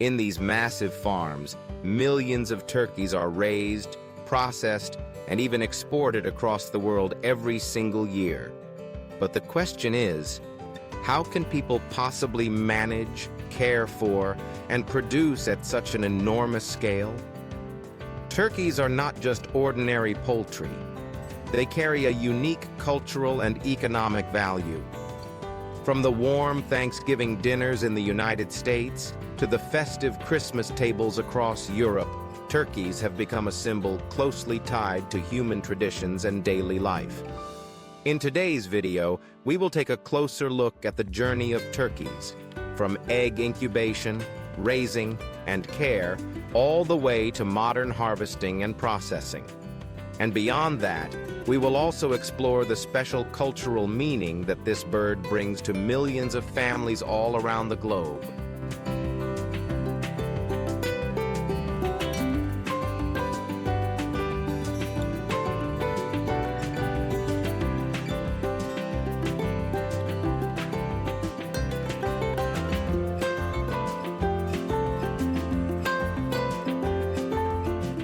In these massive farms, millions of turkeys are raised, processed, and even exported across the world every single year. But the question is, how can people possibly manage, care for, and produce at such an enormous scale? Turkeys are not just ordinary poultry. They carry a unique cultural and economic value. From the warm Thanksgiving dinners in the United States to the festive Christmas tables across Europe, turkeys have become a symbol closely tied to human traditions and daily life. In today's video, we will take a closer look at the journey of turkeys, from egg incubation, raising, and care, all the way to modern harvesting and processing. And beyond that, we will also explore the special cultural meaning that this bird brings to millions of families all around the globe.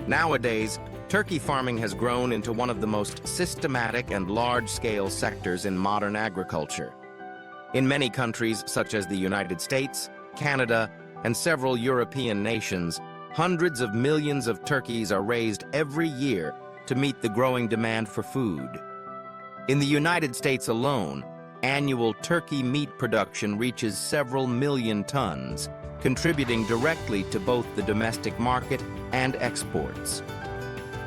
Nowadays, turkey farming has grown into one of the most systematic and large-scale sectors in modern agriculture. In many countries, such as the United States, Canada, and several European nations, hundreds of millions of turkeys are raised every year to meet the growing demand for food. In the United States alone, annual turkey meat production reaches several million tons, contributing directly to both the domestic market and exports.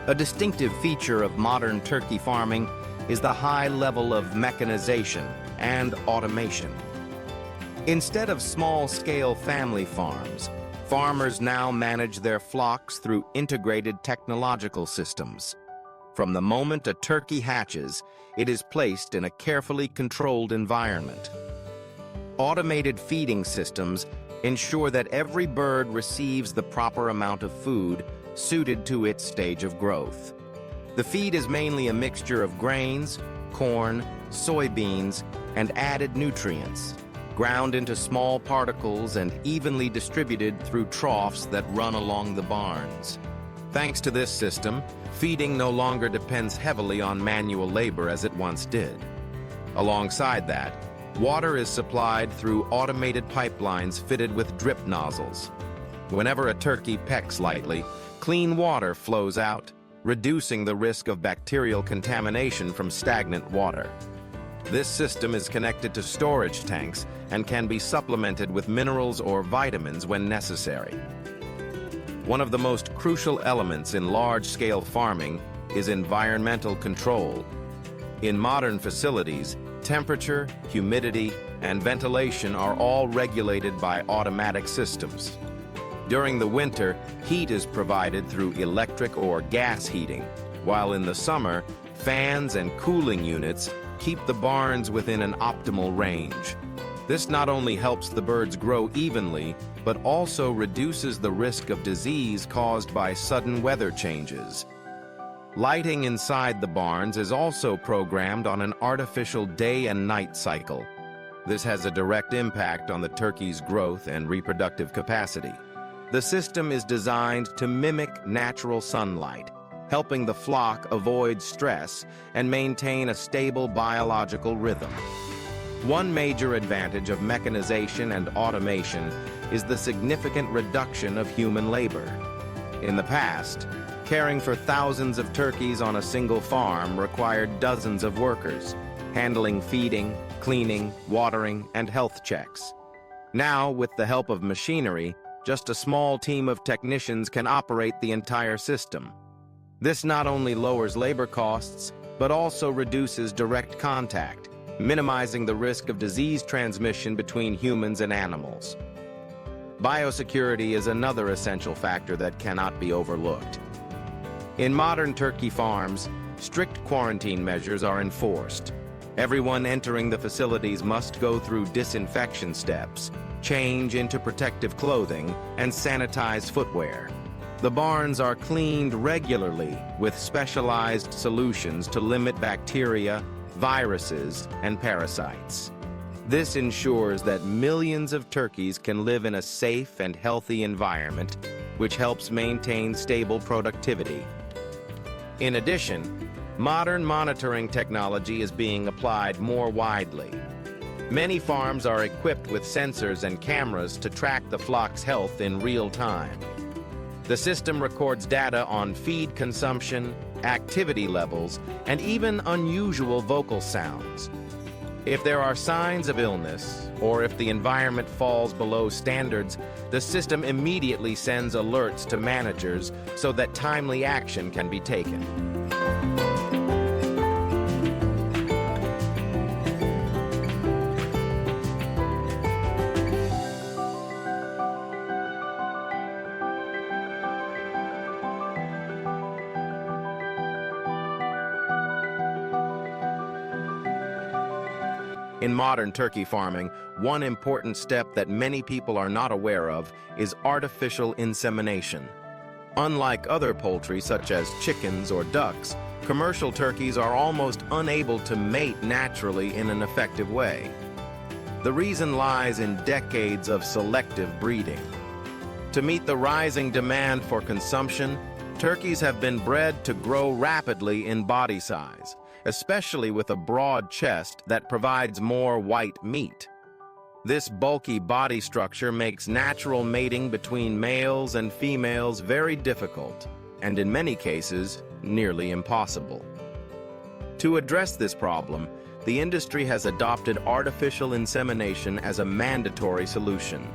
A distinctive feature of modern turkey farming is the high level of mechanization and automation. Instead of small-scale family farms, farmers now manage their flocks through integrated technological systems. From the moment a turkey hatches, it is placed in a carefully controlled environment. Automated feeding systems ensure that every bird receives the proper amount of food suited to its stage of growth. The feed is mainly a mixture of grains, corn, soybeans, and added nutrients, ground into small particles and evenly distributed through troughs that run along the barns. Thanks to this system, feeding no longer depends heavily on manual labor as it once did. Alongside that, water is supplied through automated pipelines fitted with drip nozzles. Whenever a turkey pecks lightly, clean water flows out, reducing the risk of bacterial contamination from stagnant water. This system is connected to storage tanks and can be supplemented with minerals or vitamins when necessary. One of the most crucial elements in large-scale farming is environmental control. In modern facilities, temperature, humidity, and ventilation are all regulated by automatic systems. During the winter, heat is provided through electric or gas heating, while in the summer, fans and cooling units keep the barns within an optimal range. This not only helps the birds grow evenly, but also reduces the risk of disease caused by sudden weather changes. Lighting inside the barns is also programmed on an artificial day and night cycle. This has a direct impact on the turkey's growth and reproductive capacity. The system is designed to mimic natural sunlight, helping the flock avoid stress and maintain a stable biological rhythm. One major advantage of mechanization and automation is the significant reduction of human labor. In the past, caring for thousands of turkeys on a single farm required dozens of workers, handling feeding, cleaning, watering, and health checks. Now, with the help of machinery, just a small team of technicians can operate the entire system. This not only lowers labor costs, but also reduces direct contact, minimizing the risk of disease transmission between humans and animals. Biosecurity is another essential factor that cannot be overlooked. In modern turkey farms, strict quarantine measures are enforced. Everyone entering the facilities must go through disinfection steps, change into protective clothing, and sanitize footwear. The barns are cleaned regularly with specialized solutions to limit bacteria, viruses, and parasites. This ensures that millions of turkeys can live in a safe and healthy environment, which helps maintain stable productivity. In addition, modern monitoring technology is being applied more widely. Many farms are equipped with sensors and cameras to track the flock's health in real time. The system records data on feed consumption, activity levels, and even unusual vocal sounds. If there are signs of illness, or if the environment falls below standards, the system immediately sends alerts to managers so that timely action can be taken. In modern turkey farming, one important step that many people are not aware of is artificial insemination. Unlike other poultry such as chickens or ducks, commercial turkeys are almost unable to mate naturally in an effective way. The reason lies in decades of selective breeding. To meet the rising demand for consumption, turkeys have been bred to grow rapidly in body size, especially with a broad chest that provides more white meat. This bulky body structure makes natural mating between males and females very difficult, and in many cases, nearly impossible. To address this problem, the industry has adopted artificial insemination as a mandatory solution.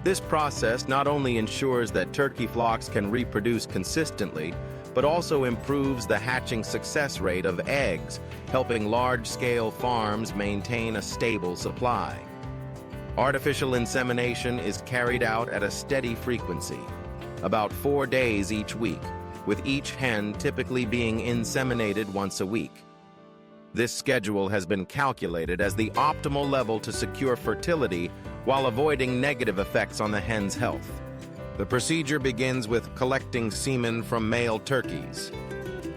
This process not only ensures that turkey flocks can reproduce consistently, but also improves the hatching success rate of eggs, helping large-scale farms maintain a stable supply. Artificial insemination is carried out at a steady frequency, about 4 days each week, with each hen typically being inseminated once a week. This schedule has been calculated as the optimal level to secure fertility while avoiding negative effects on the hen's health. The procedure begins with collecting semen from male turkeys.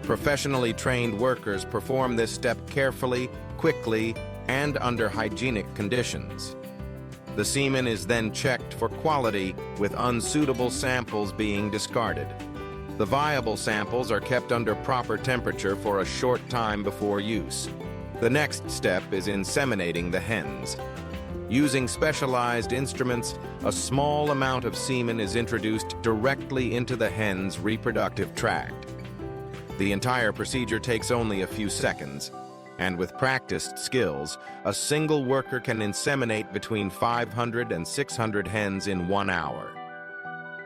Professionally trained workers perform this step carefully, quickly, and under hygienic conditions. The semen is then checked for quality, with unsuitable samples being discarded. The viable samples are kept under proper temperature for a short time before use. The next step is inseminating the hens. Using specialized instruments, a small amount of semen is introduced directly into the hen's reproductive tract. The entire procedure takes only a few seconds, and with practiced skills, a single worker can inseminate between 500 and 600 hens in 1 hour.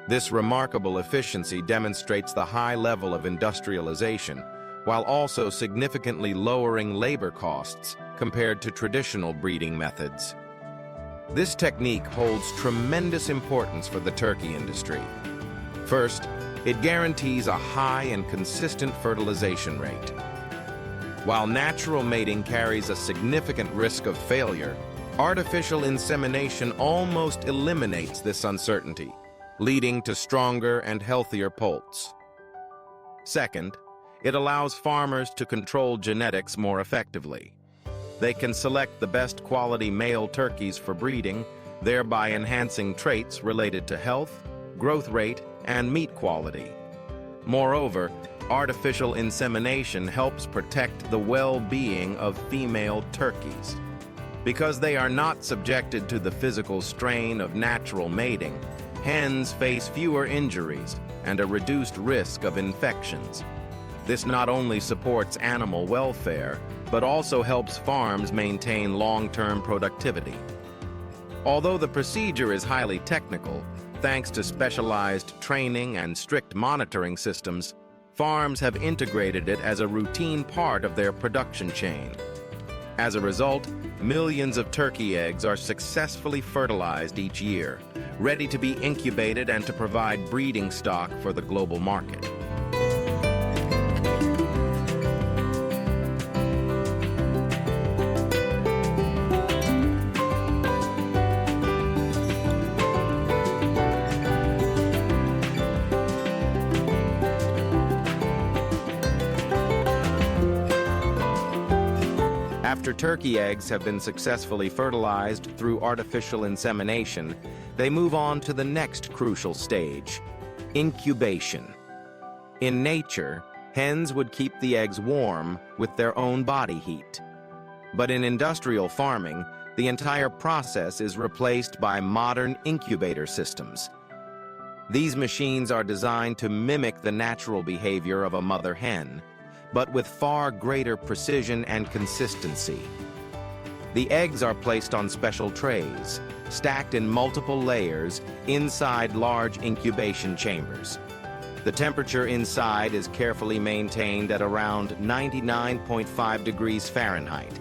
This remarkable efficiency demonstrates the high level of industrialization, while also significantly lowering labor costs compared to traditional breeding methods. This technique holds tremendous importance for the turkey industry. First, it guarantees a high and consistent fertilization rate. While natural mating carries a significant risk of failure, artificial insemination almost eliminates this uncertainty, leading to stronger and healthier poults. Second, it allows farmers to control genetics more effectively. They can select the best quality male turkeys for breeding, thereby enhancing traits related to health, growth rate, and meat quality. Moreover, artificial insemination helps protect the well-being of female turkeys. Because they are not subjected to the physical strain of natural mating, hens face fewer injuries and a reduced risk of infections. This not only supports animal welfare, but also helps farms maintain long-term productivity. Although the procedure is highly technical, thanks to specialized training and strict monitoring systems, farms have integrated it as a routine part of their production chain. As a result, millions of turkey eggs are successfully fertilized each year, ready to be incubated and to provide breeding stock for the global market. After turkey eggs have been successfully fertilized through artificial insemination, they move on to the next crucial stage, incubation. In nature, hens would keep the eggs warm with their own body heat. But in industrial farming, the entire process is replaced by modern incubator systems. These machines are designed to mimic the natural behavior of a mother hen, but with far greater precision and consistency. The eggs are placed on special trays, stacked in multiple layers inside large incubation chambers. The temperature inside is carefully maintained at around 99.5 degrees Fahrenheit,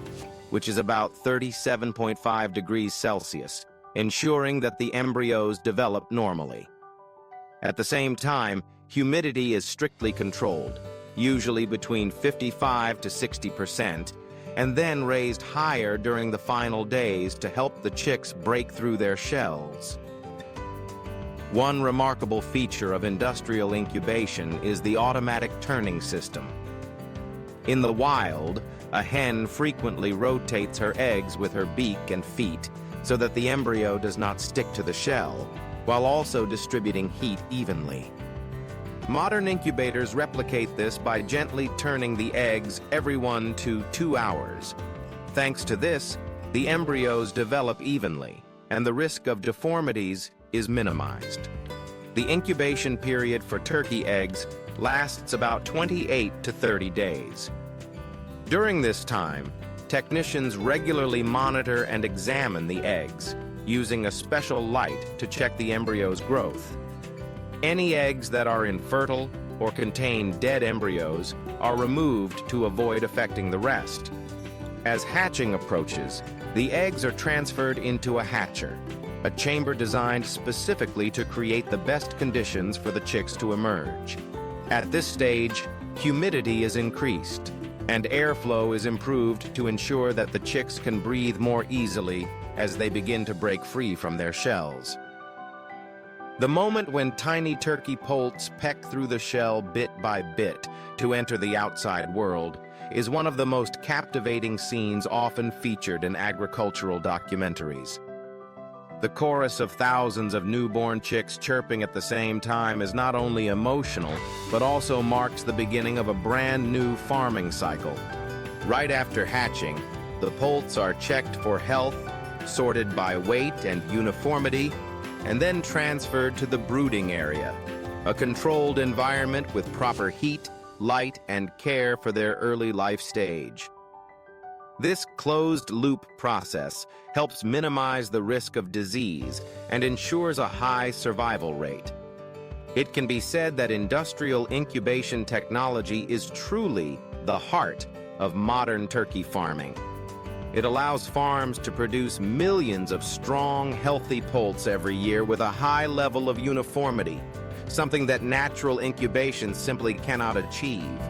which is about 37.5 degrees Celsius, ensuring that the embryos develop normally. At the same time, humidity is strictly controlled, usually between 55 to 60%, and then raised higher during the final days to help the chicks break through their shells. One remarkable feature of industrial incubation is the automatic turning system. In the wild, a hen frequently rotates her eggs with her beak and feet so that the embryo does not stick to the shell, while also distributing heat evenly. Modern incubators replicate this by gently turning the eggs every 1 to 2 hours. Thanks to this, the embryos develop evenly, and the risk of deformities is minimized. The incubation period for turkey eggs lasts about 28 to 30 days. During this time, technicians regularly monitor and examine the eggs, using a special light to check the embryo's growth. Any eggs that are infertile or contain dead embryos are removed to avoid affecting the rest. As hatching approaches, the eggs are transferred into a hatcher, a chamber designed specifically to create the best conditions for the chicks to emerge. At this stage, humidity is increased, and airflow is improved to ensure that the chicks can breathe more easily as they begin to break free from their shells. The moment when tiny turkey poults peck through the shell bit by bit to enter the outside world is one of the most captivating scenes often featured in agricultural documentaries. The chorus of thousands of newborn chicks chirping at the same time is not only emotional, but also marks the beginning of a brand new farming cycle. Right after hatching, the poults are checked for health, sorted by weight and uniformity, and then transferred to the brooding area, a controlled environment with proper heat, light, and care for their early life stage. This closed-loop process helps minimize the risk of disease and ensures a high survival rate. It can be said that industrial incubation technology is truly the heart of modern turkey farming. It allows farms to produce millions of strong, healthy poults every year with a high level of uniformity, something that natural incubation simply cannot achieve.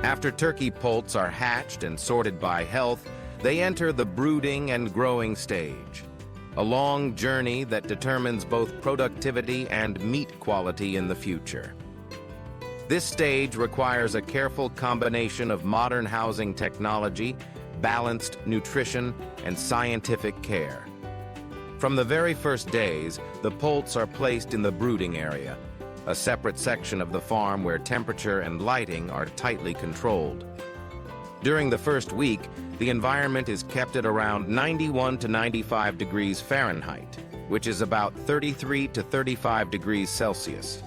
After turkey poults are hatched and sorted by health, they enter the brooding and growing stage, a long journey that determines both productivity and meat quality in the future. This stage requires a careful combination of modern housing technology, balanced nutrition, and scientific care. From the very first days, the poults are placed in the brooding area, a separate section of the farm where temperature and lighting are tightly controlled. During the first week, the environment is kept at around 91 to 95 degrees Fahrenheit, which is about 33 to 35 degrees Celsius.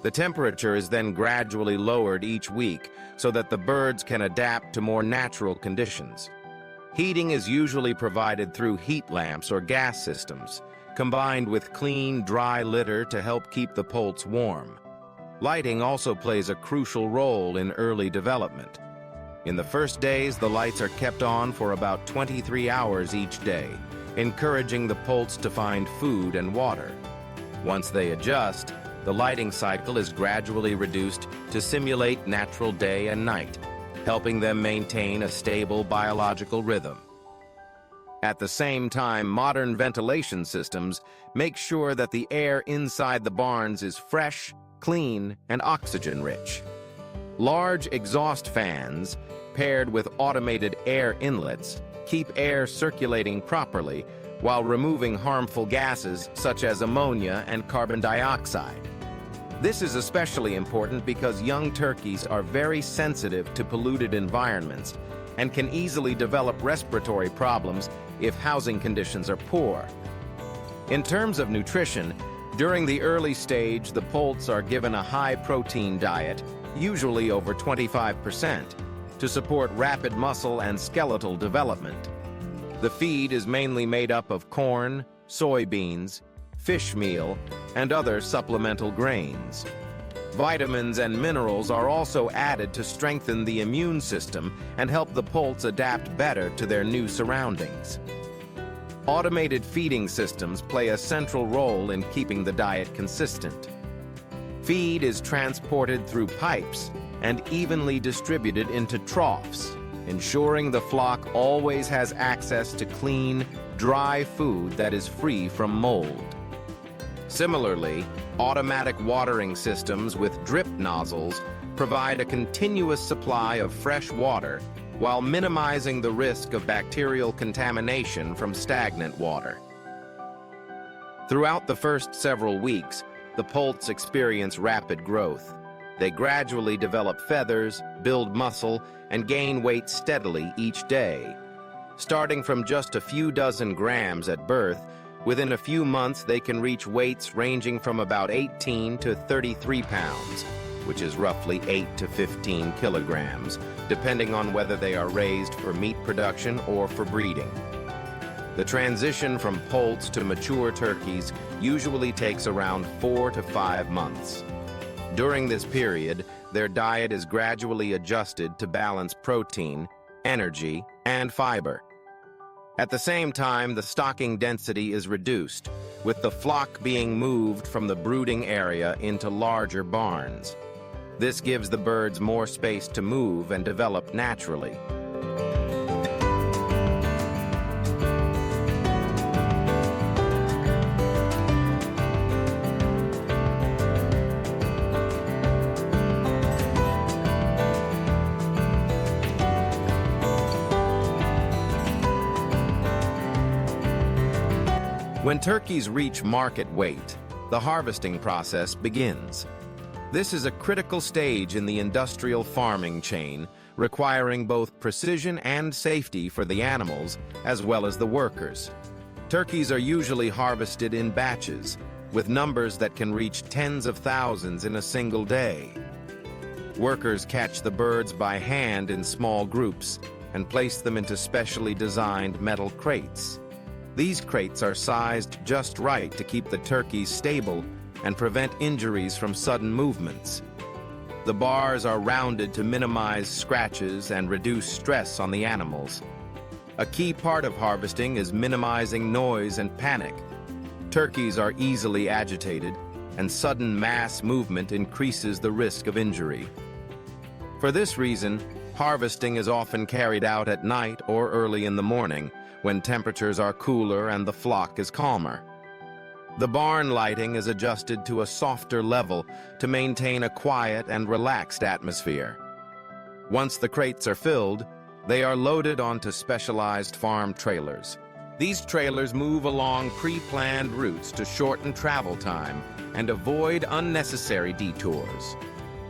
The temperature is then gradually lowered each week so that the birds can adapt to more natural conditions. Heating is usually provided through heat lamps or gas systems, combined with clean, dry litter to help keep the poults warm. Lighting also plays a crucial role in early development. In the first days, the lights are kept on for about 23 hours each day, encouraging the poults to find food and water. Once they adjust, the lighting cycle is gradually reduced to simulate natural day and night, helping them maintain a stable biological rhythm. At the same time, modern ventilation systems make sure that the air inside the barns is fresh, clean, and oxygen-rich. Large exhaust fans, paired with automated air inlets, keep air circulating properly while removing harmful gases such as ammonia and carbon dioxide. This is especially important because young turkeys are very sensitive to polluted environments and can easily develop respiratory problems if housing conditions are poor. In terms of nutrition, during the early stage, the poults are given a high-protein diet, usually over 25%, to support rapid muscle and skeletal development. The feed is mainly made up of corn, soybeans, fish meal, and other supplemental grains. Vitamins and minerals are also added to strengthen the immune system and help the poults adapt better to their new surroundings. Automated feeding systems play a central role in keeping the diet consistent. Feed is transported through pipes and evenly distributed into troughs, ensuring the flock always has access to clean, dry food that is free from mold. Similarly, automatic watering systems with drip nozzles provide a continuous supply of fresh water while minimizing the risk of bacterial contamination from stagnant water. Throughout the first several weeks, the poults experience rapid growth. They gradually develop feathers, build muscle, and gain weight steadily each day. Starting from just a few dozen grams at birth, within a few months they can reach weights ranging from about 18 to 33 pounds, which is roughly 8 to 15 kilograms, depending on whether they are raised for meat production or for breeding. The transition from poults to mature turkeys usually takes around 4 to 5 months. During this period, their diet is gradually adjusted to balance protein, energy, and fiber. At the same time, the stocking density is reduced, with the flock being moved from the brooding area into larger barns. This gives the birds more space to move and develop naturally. When turkeys reach market weight, the harvesting process begins. This is a critical stage in the industrial farming chain, requiring both precision and safety for the animals as well as the workers. Turkeys are usually harvested in batches, with numbers that can reach tens of thousands in a single day. Workers catch the birds by hand in small groups and place them into specially designed metal crates. These crates are sized just right to keep the turkeys stable and prevent injuries from sudden movements. The bars are rounded to minimize scratches and reduce stress on the animals. A key part of harvesting is minimizing noise and panic. Turkeys are easily agitated, and sudden mass movement increases the risk of injury. For this reason, harvesting is often carried out at night or early in the morning, when temperatures are cooler and the flock is calmer. The barn lighting is adjusted to a softer level to maintain a quiet and relaxed atmosphere. Once the crates are filled, they are loaded onto specialized farm trailers. These trailers move along pre-planned routes to shorten travel time and avoid unnecessary detours.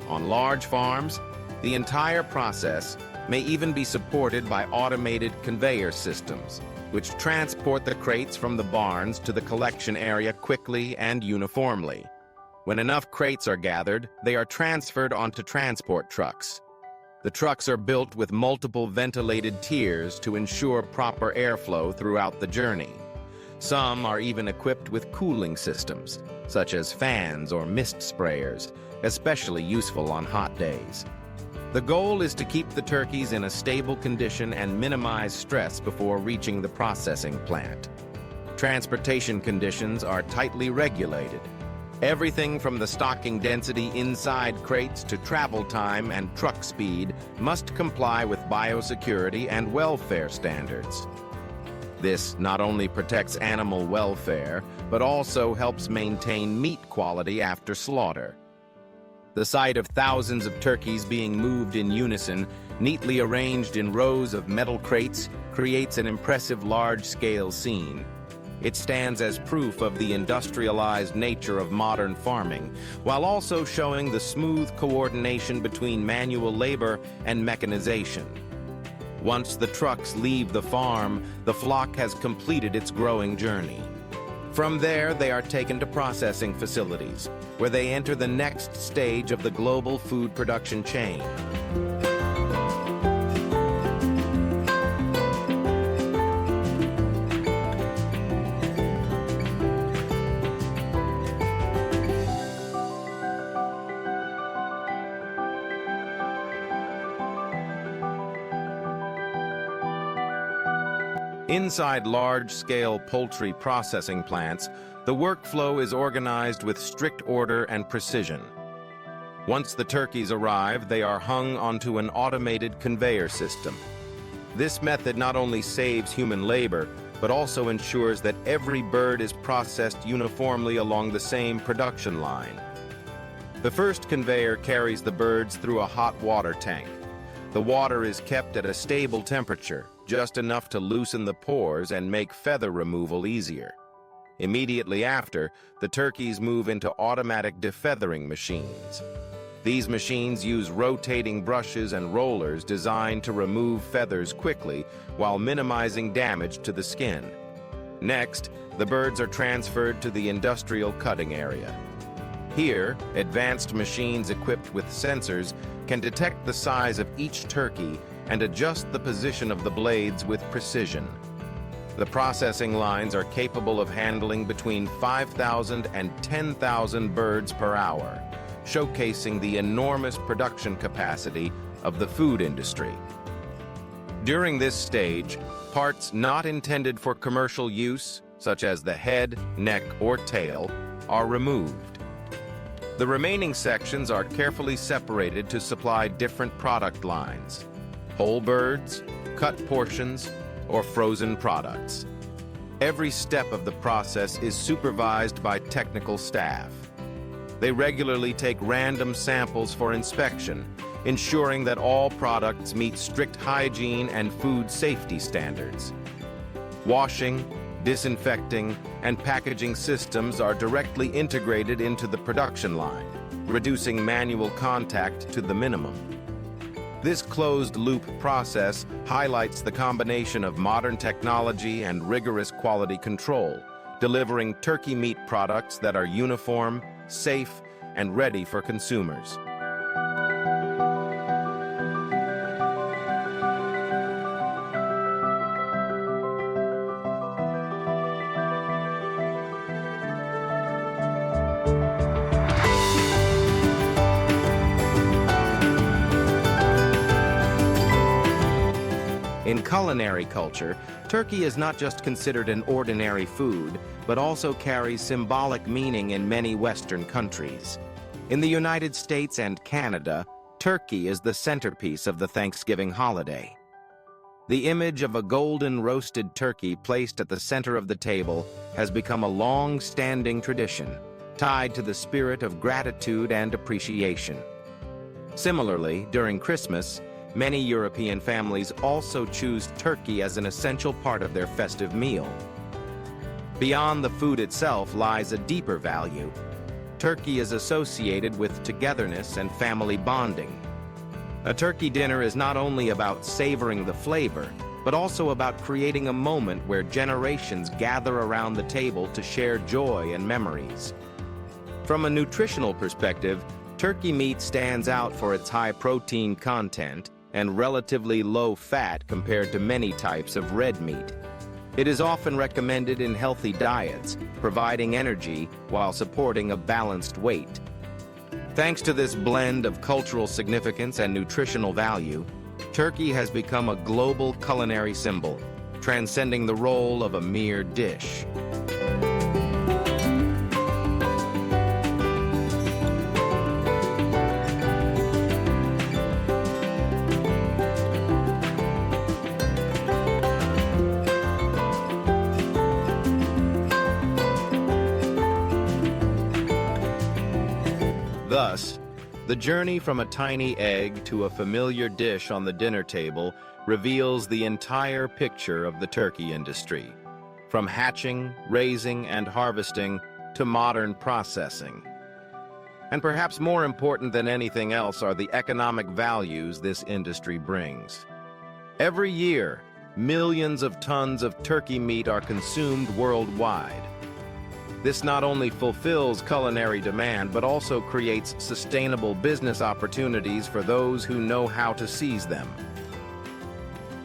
On large farms, the entire process may even be supported by automated conveyor systems, which transport the crates from the barns to the collection area quickly and uniformly. When enough crates are gathered, they are transferred onto transport trucks. The trucks are built with multiple ventilated tiers to ensure proper airflow throughout the journey. Some are even equipped with cooling systems, such as fans or mist sprayers, especially useful on hot days. The goal is to keep the turkeys in a stable condition and minimize stress before reaching the processing plant. Transportation conditions are tightly regulated. Everything from the stocking density inside crates to travel time and truck speed must comply with biosecurity and welfare standards. This not only protects animal welfare, but also helps maintain meat quality after slaughter. The sight of thousands of turkeys being moved in unison, neatly arranged in rows of metal crates, creates an impressive large-scale scene. It stands as proof of the industrialized nature of modern farming, while also showing the smooth coordination between manual labor and mechanization. Once the trucks leave the farm, the flock has completed its growing journey. From there, they are taken to processing facilities, where they enter the next stage of the global food production chain. Inside large-scale poultry processing plants, the workflow is organized with strict order and precision. Once the turkeys arrive, they are hung onto an automated conveyor system. This method not only saves human labor, but also ensures that every bird is processed uniformly along the same production line. The first conveyor carries the birds through a hot water tank. The water is kept at a stable temperature, just enough to loosen the pores and make feather removal easier. Immediately after, the turkeys move into automatic defeathering machines. These machines use rotating brushes and rollers designed to remove feathers quickly while minimizing damage to the skin. Next, the birds are transferred to the industrial cutting area. Here, advanced machines equipped with sensors can detect the size of each turkey and adjust the position of the blades with precision. The processing lines are capable of handling between 5,000 and 10,000 birds per hour, showcasing the enormous production capacity of the food industry. During this stage, parts not intended for commercial use, such as the head, neck, or tail, are removed. The remaining sections are carefully separated to supply different product lines: whole birds, cut portions, or frozen products. Every step of the process is supervised by technical staff. They regularly take random samples for inspection, ensuring that all products meet strict hygiene and food safety standards. Washing, disinfecting, and packaging systems are directly integrated into the production line, reducing manual contact to the minimum. This closed-loop process highlights the combination of modern technology and rigorous quality control, delivering turkey meat products that are uniform, safe, and ready for consumers. In culinary culture, turkey is not just considered an ordinary food, but also carries symbolic meaning in many Western countries. In the United States and Canada, turkey is the centerpiece of the Thanksgiving holiday. The image of a golden roasted turkey placed at the center of the table has become a long-standing tradition, tied to the spirit of gratitude and appreciation. Similarly, during Christmas, many European families also choose turkey as an essential part of their festive meal. Beyond the food itself lies a deeper value. Turkey is associated with togetherness and family bonding. A turkey dinner is not only about savoring the flavor, but also about creating a moment where generations gather around the table to share joy and memories. From a nutritional perspective, turkey meat stands out for its high protein content and relatively low fat compared to many types of red meat. It is often recommended in healthy diets, providing energy while supporting a balanced weight. Thanks to this blend of cultural significance and nutritional value, turkey has become a global culinary symbol, transcending the role of a mere dish. Thus, the journey from a tiny egg to a familiar dish on the dinner table reveals the entire picture of the turkey industry, from hatching, raising, and harvesting to modern processing. And perhaps more important than anything else are the economic values this industry brings. Every year, millions of tons of turkey meat are consumed worldwide. This not only fulfills culinary demand, but also creates sustainable business opportunities for those who know how to seize them.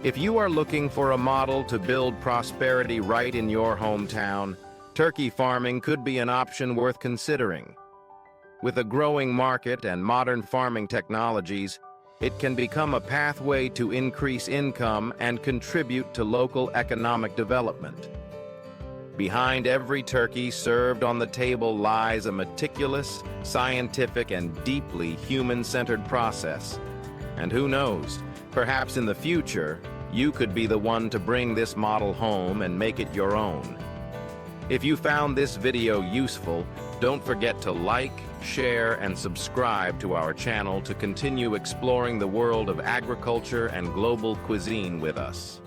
If you are looking for a model to build prosperity right in your hometown, turkey farming could be an option worth considering. With a growing market and modern farming technologies, it can become a pathway to increase income and contribute to local economic development. Behind every turkey served on the table lies a meticulous, scientific, and deeply human-centered process. And who knows, perhaps in the future, you could be the one to bring this model home and make it your own. If you found this video useful, don't forget to like, share, and subscribe to our channel to continue exploring the world of agriculture and global cuisine with us.